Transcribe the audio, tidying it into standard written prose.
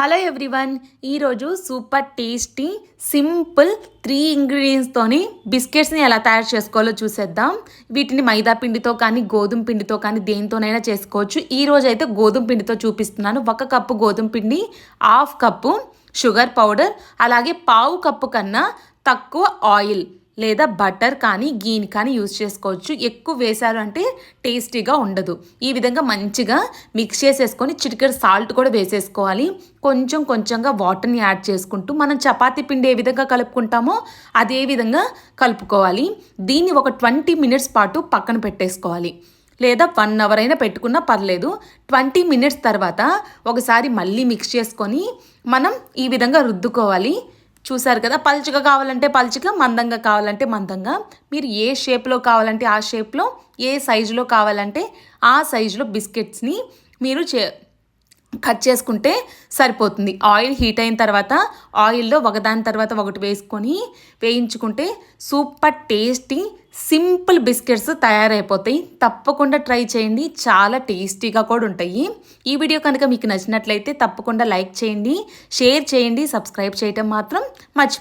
Hello everyone, ఈరోజు super tasty simple 3 ఇంగ్రీడియంట్స్తోని బిస్కెట్స్ని ఎలా తయారు చేసుకోవాలో చూసేద్దాం. వీటిని మైదా పిండితో కానీ గోధుమ పిండితో కానీ దేనితోనైనా చేసుకోవచ్చు. ఈరోజు అయితే గోధుమ పిండితో చూపిస్తున్నాను. 1 కప్పు గోధుమ పిండి, 1/2 కప్పు షుగర్ పౌడర్, అలాగే 1/4 కప్పు కన్నా తక్కువ ఆయిల్ లేదా బటర్ కానీ గీని కానీ యూజ్ చేసుకోవచ్చు. ఎక్కువ వేశారు అంటే టేస్టీగా ఉండదు. ఈ విధంగా మంచిగా మిక్స్ చేసేసుకొని చిటికెడు సాల్ట్ కూడా వేసేసుకోవాలి. కొంచెం కొంచెంగా వాటర్ని యాడ్ చేసుకుంటూ మనం చపాతీ పిండి ఏ విధంగా కలుపుకుంటామో అదే విధంగా కలుపుకోవాలి. దీన్ని ఒక 20 మినిట్స్ పాటు పక్కన పెట్టేసుకోవాలి, లేదా 1 అవర్ అయినా పెట్టుకున్నా పర్లేదు. 20 మినిట్స్ తర్వాత ఒకసారి మళ్ళీ మిక్స్ చేసుకొని మనం ఈ విధంగా రుద్దుకోవాలి. చూసారు కదా, పల్చగా కావాలంటే పల్చగా, మందంగా కావాలంటే మందంగా, మీరు ఏ షేప్లో కావాలంటే ఆ షేప్లో, ఏ సైజులో కావాలంటే ఆ సైజులో బిస్కెట్స్ని మీరు కట్ చేసుకుంటే సరిపోతుంది. ఆయిల్ హీట్ అయిన తర్వాత ఆయిల్లో ఒకదాని తర్వాత ఒకటి వేసుకొని వేయించుకుంటే సూపర్ టేస్టీ సింపుల్ బిస్కెట్స్ తయారైపోతాయి. తప్పకుండా ట్రై చేయండి, చాలా టేస్టీగా కూడా ఉంటాయి. ఈ వీడియో కనుక మీకు నచ్చినట్లయితే తప్పకుండా లైక్ చేయండి, షేర్ చేయండి, సబ్స్క్రైబ్ చేయటం మాత్రం మర్చిపోకండి.